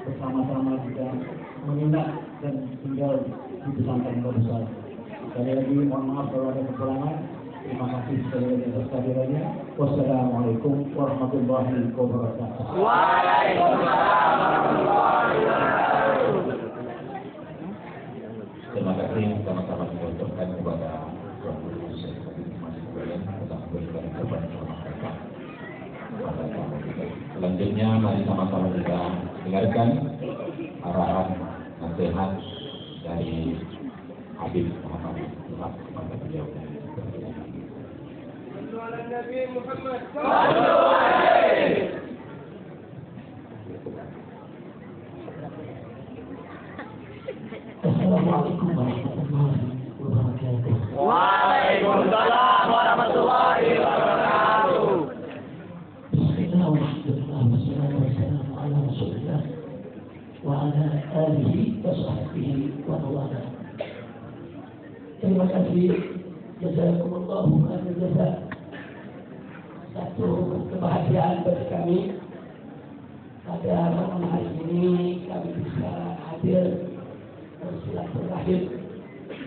bersama-sama juga menginap dan tinggal di pesantren besar. Sekali lagi mohon maaf kalau ada kekurangan. Terima kasih sekali lagi atas kehadirannya. Wassalamualaikum warahmatullahi wabarakatuh. Waalaikumsalam warahmatullahi wabarakatuh. Terima kasih sama-sama kita ucapkan kepada Tuan Guru Syekh Mas Ibrahim atas memberikan kepada masyarakat. Selanjutnya mari sama-sama kita dengarkan arahan nasihat dari Habib Muhammad kepada beliau. Nabi Muhammad Assalamualaikum warahmatullahi wabarakatuh. Waalaikumsalam warahmatullahi wabarakatuh. Bismillah walhamdulillah wassalatu wassalamu ala rasulillah wa ala alihi wa sahbihi wa mawala. Terima kasih, jazakumullahu khairan jazaa. Satu kebahagiaan bagi kami pada malam hari ini kami bisa hadir bersilaturahim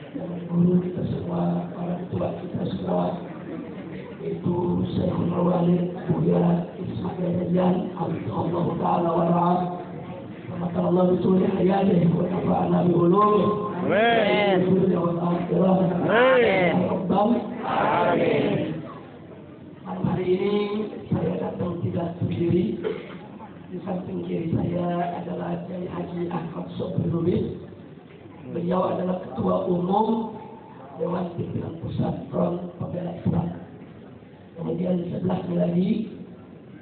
dengan guru kita semua, orang tua kita semua, yaitu Syekhul Walid Buya Ismail Rajan Allah Ta'ala wara'ah. Maka Allah bituli hayatih wa nafa'ana bi'ulumih. Amin. Amin. Malam hari ini saya datang tidak sendiri. Di samping kiri saya adalah Kiai Haji Ahmad Sobri Lubis. Beliau adalah Ketua Umum Dewan Pimpinan Pusat Front Pembela Islam. Kemudian di sebelahnya lagi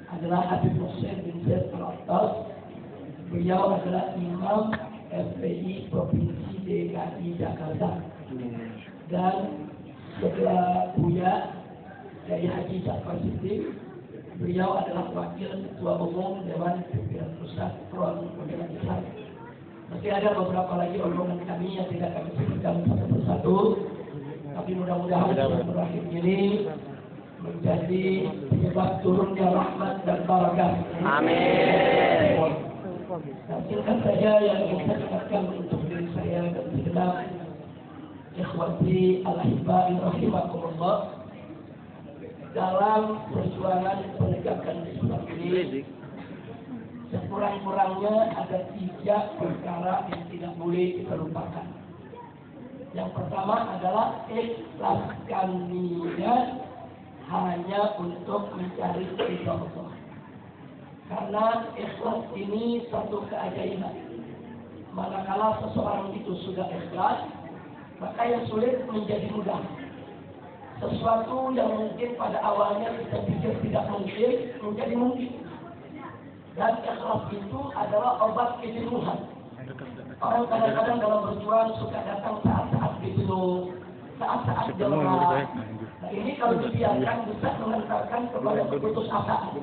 adalah Habib Hussein bin Zaid Al-Attas. Beliau adalah Imam FPI Provinsi DKI Jakarta. Dan setelah Buya Kiai Haji Ja'far Siddiq, beliau adalah Wakil Ketua Umum Dewan Pimpinan Pusat Front Pembela Islam. Masih ada beberapa lagi omongan kami yang tidak kami sebutkan satu persatu, tapi mudah-mudahan berakhir ini menjadi penyebab turunnya rahmat dan barakah. Amin. Singkat saja yang ingin saya katakan untuk diri saya dan segenap ikhwati al-ahibba'i rahimakumullah, dalam perjuangan penegakan Islam ini sekurang-kurangnya ada 3 perkara yang tidak boleh kita lupakan. Yang pertama adalah ikhlaskan niat hanya untuk mencari ridha Allah. Karena ikhlas ini satu keajaiban. Manakala seseorang itu sudah ikhlas, maka yang sulit menjadi mudah. Sesuatu yang mungkin pada awalnya kita pikir tidak mungkin, menjadi mungkin. Dan ikhlas itu adalah obat kejenuhan. Orang kadang-kadang dalam berjuang suka datang saat-saat jenuh, saat-saat lelah. Nah ini kalau dibiarkan bisa mengantarkan kepada keputusasaan.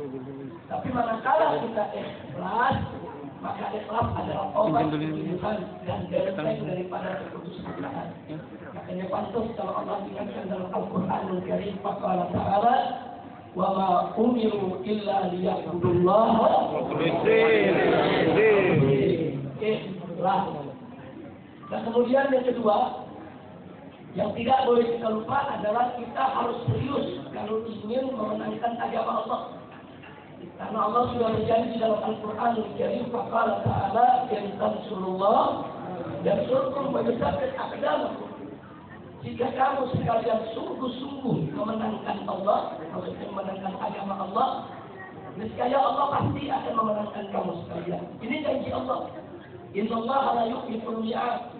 Tapi manakala kita ikhlas, maka ikhlas adalah obat kejenuhan dan benteng daripada keputusasaan. Makanya pantas kalau Allah ingatkan dalam Al-Quranul Karim, Faqala Ta'ala, wa ma umiru illa liya'budullaha ikhlas. Dan kemudian yang kedua, yang tidak boleh kita lupa adalah kita harus serius kalau ingin memenangkan agama Allah. Karena Allah sudah berjanji dalam Al-Quran Al-Karim, Faqala Ta'ala, in tansurullah yansurkum wa yuthabbit aqdamakum. Jika kamu sekalian sungguh-sungguh memenangkan Allah, maksudnya memenangkan agama Allah, niscaya Allah pasti akan memenangkan kamu sekalian. Ini janji Allah. Innallaha la yukhliful mi'ad.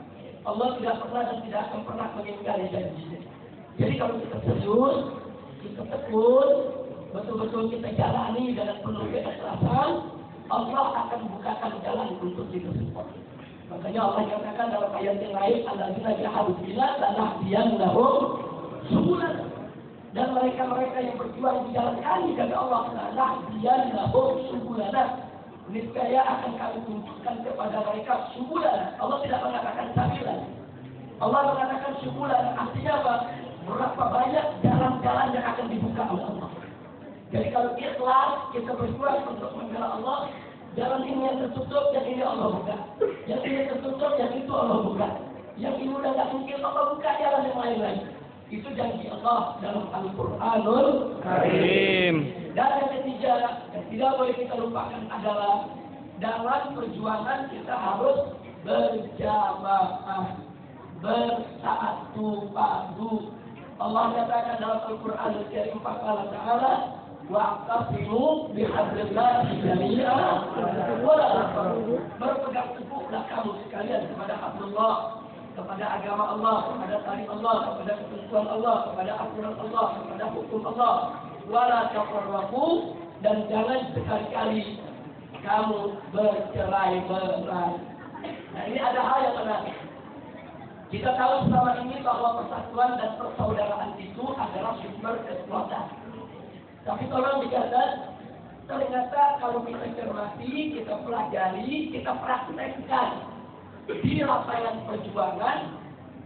Allah tidak pernah dan tidak akan pernah mengingkari janjinya. Jadi kalau kita serius, kita tekun, betul-betul kita jalani dengan penuh keikhlasan, Allah akan bukakan jalan untuk kita semua. Makanya Allah katakan dalam ayat yang lain, alladzina jahadu bina lanahdiyannahum subulana. Dan mereka-mereka yang berjuang di jalan kami, kata Allah, lanahdiyannahum subulana. Niscaya akan kami tunjukkan kepada mereka subulana. Allah tidak mengatakan sabilan. Allah mengatakan subulana. Artinya apa? Berapa banyak jalan-jalan yang akan dibuka oleh Allah. Jadi kalau ikhlas kita berjuang untuk membela Allah, Jalan ini yang tertutup, yang ini Allah buka. Yang ini tertutup, yang itu Allah buka. Yang ini udah nggak mungkin Allah buka jalan yang lain-lain. Itu janji Allah dalam Al-Quranul Karim. Dan yang ketiga, yang tidak boleh kita lupakan adalah dalam perjuangan kita harus berjamaah, bersatu padu. Allah katakan dalam Al-Quranul Karim Qala Ta'ala wa'tasimu bihablillahi jami'an wa la tafarraqu. Berpegang teguhlah kamu sekalian kepada hablullah, kepada agama Allah, kepada tali Allah, kepada ketentuan Allah, kepada aturan Allah, kepada hukum Allah. Wala tafarraqu, dan jangan sekali-kali kamu bercerai-berai. Nah, ini ada hal yang menarik. Kita tahu selama ini bahwa persatuan dan persaudaraan itu adalah sumber kekuatan. Tapi tolong dicatat, ternyata kalau kita cermati, kita pelajari, kita praktekkan di lapangan perjuangan,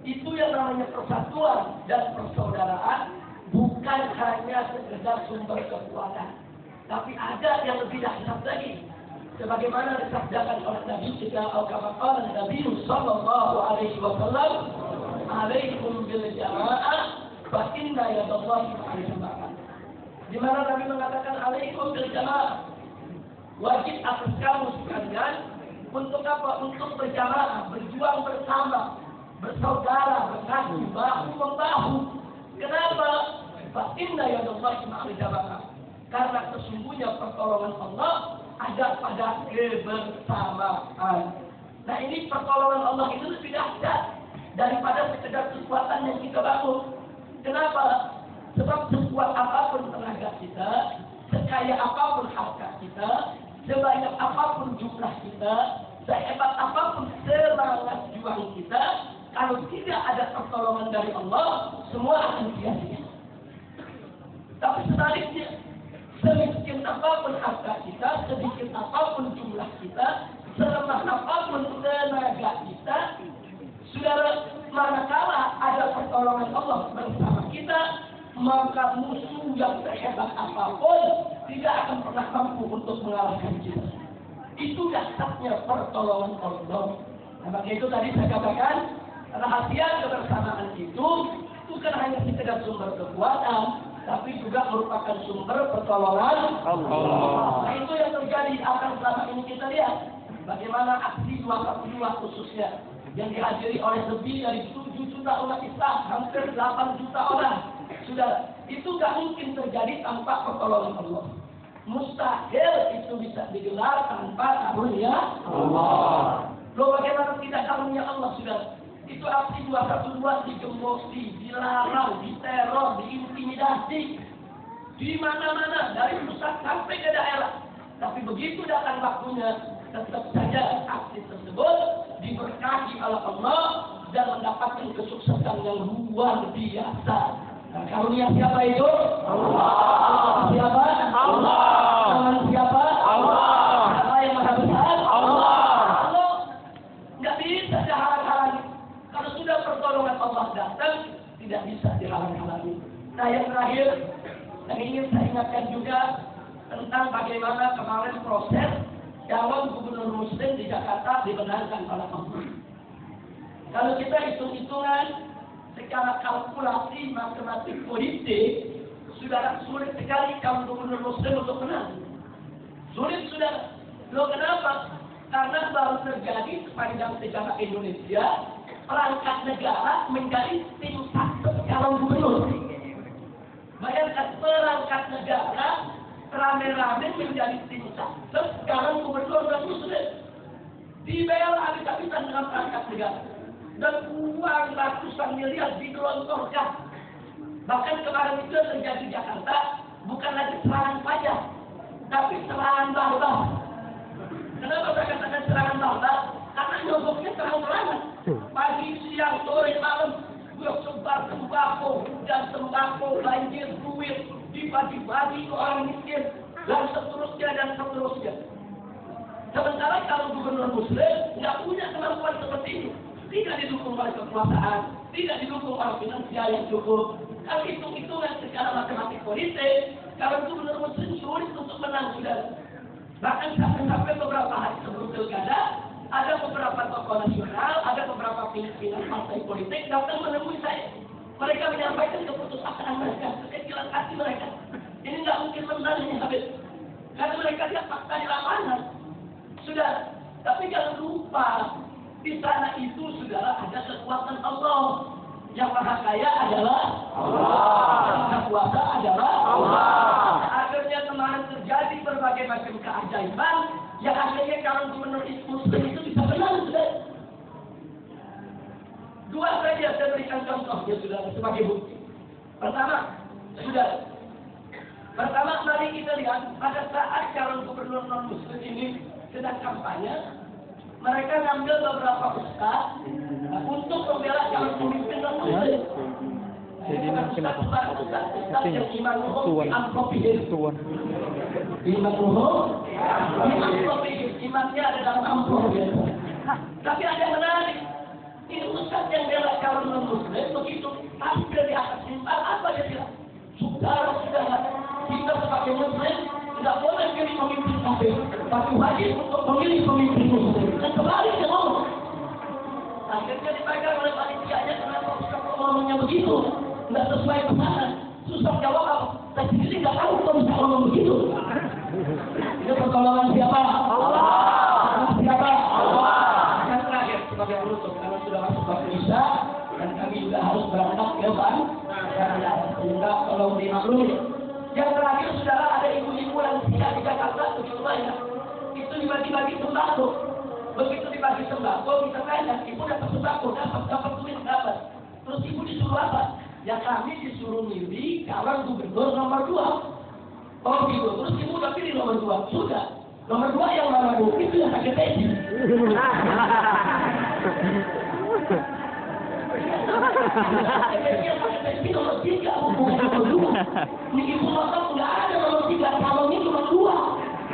itu yang namanya persatuan dan persaudaraan bukan hanya sekedar sumber kekuatan, tapi ada yang lebih dahsyat lagi. Sebagaimana disabdakan oleh Nabi kita al-Qur'an Nabi sallallahu alaihi wasallam, "Alaikum bil jamaah fa inna yadallahi ma'al jamaah." Di mana Nabi mengatakan alaikum bil jamaah. Wajib atas kamu sekalian untuk apa? Untuk berjamaah, berjuang bersama, bersaudara, bersatu, bahu membahu. Kenapa? Fa inna yadallahi ma'al jamaah. Karena sesungguhnya pertolongan Allah ada pada kebersamaan. Nah, ini pertolongan Allah itu lebih dahsyat daripada sekedar kekuatan yang kita bangun. Kenapa? Sebab sekuat apapun tenaga kita, sekaya apapun harta kita, sebanyak apapun jumlah kita, sehebat apapun semangat juang kita, kalau tidak ada pertolongan dari Allah, semua akan sia-sia. Tapi sebaliknya, semiskin apapun harta kita, sedikit apapun jumlah kita, selemah apapun tenaga kita, saudara, manakala ada pertolongan Allah bersama kita, maka musuh yang sehebat apapun tidak akan pernah mampu untuk mengalahkan kita. Itu dahsyatnya pertolongan Allah. Nah, maka itu tadi saya katakan, rahasia kebersamaan itu bukan hanya sekedar sumber kekuatan, tapi juga merupakan sumber pertolongan Allah. Nah, itu yang terjadi akan selama ini kita lihat. Bagaimana aksi 212 khususnya yang dihadiri oleh lebih dari 7 juta umat Islam, hampir 8 juta orang. Sudah, itu gak mungkin terjadi tanpa pertolongan Allah. Mustahil itu bisa digelar tanpa karunia Allah. Loh, bagaimana tidak karunia Allah, sudah? Itu aksi 212 digemosi, dilarang, diteror, diintimidasi. Di mana-mana, dari pusat sampai ke daerah. Tapi begitu datang waktunya, tetap saja aksi tersebut diberkahi oleh Allah dan mendapatkan kesuksesan yang luar biasa. Nah, karunia siapa itu? Allah. Siapa? Allah. Tangan siapa? Allah. Siapa yang maha besar? Allah. Allah. Nggak bisa dihalang-halangi. Kalau sudah pertolongan Allah datang, tidak bisa dihalang-halangi. Nah, yang terakhir, yang ingin saya ingatkan juga tentang bagaimana kemarin proses calon gubernur Muslim di Jakarta dibenarkan oleh Allah. Kalau kita hitung-hitungan secara kalkulasi matematik politik, sudah sulit sekali calon gubernur Muslim untuk menang. Sulit sudah. Loh, kenapa? Karena baru terjadi sepanjang sejarah Indonesia perangkat negara menjadi tim sukses calon gubernur. Bayangkan, perangkat negara rame-rame menjadi tim sukses calon gubernur dan Muslim. Dibayar habis-habisan dengan perangkat negara. Dan uang ratusan miliar digelontorkan. Bahkan kemarin itu terjadi di Jakarta, bukan lagi serangan pajak, tapi serangan barbar. Kenapa saya katakan serangan barbar? Karena nyogoknya terang-terangan. Pagi, siang, sore, malam, sebar sembako dan sembako, banjir duit, dibagi-bagi ke orang miskin, dan seterusnya. Sementara kalau gubernur Muslim nggak punya kemampuan seperti ini. Tidak didukung oleh kekuasaan, tidak didukung oleh finansial yang cukup. Kalau hitung-hitungan secara matematik politik, kalau gubernur Muslim sulit untuk menang, sudah. Bahkan sampai beberapa hari sebelum pilkada, ada beberapa tokoh nasional, ada beberapa pimpinan partai politik datang menemui saya. Mereka menyampaikan keputusasaan mereka, kekecilan hati mereka. Ini nggak mungkin menang ini Habib. Karena mereka lihat fakta di lapangan. Sudah, tapi jangan lupa di sana itu sudah ada kekuatan Allah. Yang maha kaya adalah Allah. Yang maha kuasa adalah Allah. Akhirnya kemarin terjadi berbagai macam keajaiban yang akhirnya calon gubernur Muslim itu bisa menang sudah. Dua saja saya berikan contoh ya sudah sebagai bukti. Pertama mari kita lihat pada saat calon gubernur non Muslim ini sedang kampanye, mereka ngambil beberapa ustaz untuk membela calon pemimpin non Muslim. Jadi mungkin apa? Artinya tuan. Imannya ada dalam amplop. Tapi ada yang menarik. Ini ustaz yang bela calon non Muslim begitu tampil di atas mimbar apa dia bilang? Saudara-saudara, kita sebagai Muslim tidak boleh pilih pemimpin kafir, tapi wajib untuk memilih pemimpin Muslim. Dan kembali dia ngomong. Akhirnya dipegang oleh panitianya kenapa ustaz ngomongnya begitu? Nggak sesuai pesanan. Susah jawab apa? Saya sendiri nggak tahu kok bisa ngomong begitu. Itu pertolongan siapa? Allah. Siapa? Allah. Yang terakhir sebagai penutup karena sudah masuk waktu Isya dan kami juga harus berangkat ke Bandung. Sehingga tolong dimaklumi. Yang terakhir saudara ada ibu-ibu lansia di Jakarta begitu banyak. Itu dibagi-bagi sembako. Begitu dibagi sembako bisa tanya, ibu dapat sembako, dapat duit dapat. Terus ibu disuruh apa? Ya kami disuruh milih calon gubernur nomor 2. Oh gitu, terus ibu udah pilih nomor 2. Sudah, nomor 2 yang mana bu? Itu yang sakit hati. Ini nomor 3, bukan nomor 2. Ini ibu nonton nggak ada nomor 3, calonnya cuma 2.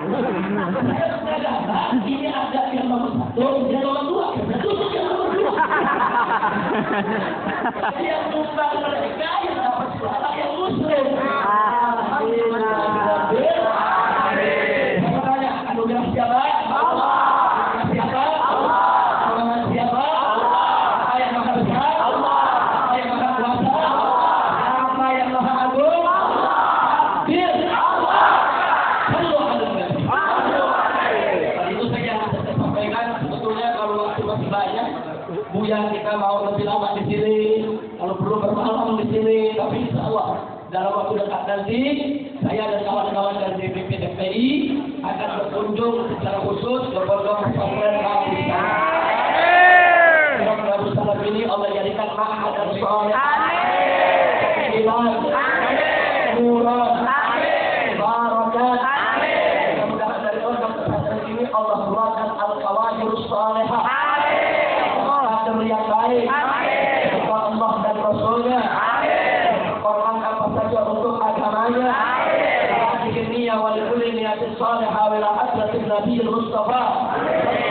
Saya berkata, ini ada yang nomor 1, yang nomor 2, betul yang nomor 2. Yang tumbang mereka yang dapat suara yang Muslim. Alhamdulillah. Saya tanya, anugerah siapa? Allah. Siapa? Allah. Pertolongan siapa? Allah. Apa yang maha besar? Allah. Apa yang maha kuasa? Allah. Apa yang maha agung? Allah. Takbir. Allah. Sallu ala Nabi. Itu saja yang saya sampaikan. Sebetulnya kalau waktu masih banyak, Buya kita mau lebih lama di sini, kalau perlu bermalam di sini, tapi insya Allah dalam waktu dekat nanti saya dan kawan-kawan dari DPP DPI akan berkunjung secara khusus ke pondok pesantren Abu Salam. Semoga Abu Salam ini Allah jadikan ma'had dan soleh. Murah, barakat. Mudah-mudahan dari pondok pesantren ini Allah keluarkan al-qawajirus salihah. Yang baik untuk Allah dan Rasulnya, berkorban apa saja untuk agamanya, dengan niat wal kulli niatin salihah wa hadratin Nabi Mustafa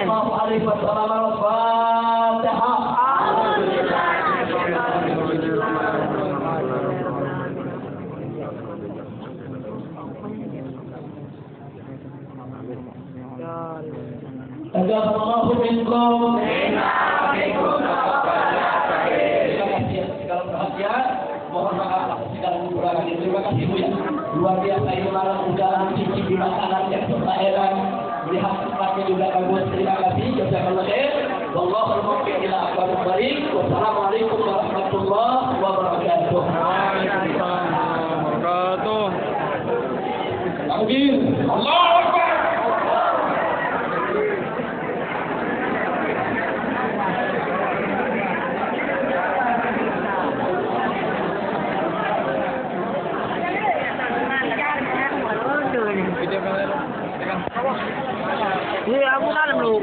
sallallahu alaihi wasallam. Al-Fatihah. Tajaballahu minkum. Mohon maaf atas segala kekurangan ini. Terima kasih Bu ya. Luar biasa ini malam udara cicip makanan yang terheran. Melihat tempatnya juga bagus. Terima kasih. Jazakallahu khair. Wallahul muwaffiq ila aqwamit thoriq. Wassalamualaikum warahmatullahi wabarakatuh. Waalaikumsalam warahmatullahi wabarakatuh. Takbir. Allahu Akbar. Iya, aku dalam lu.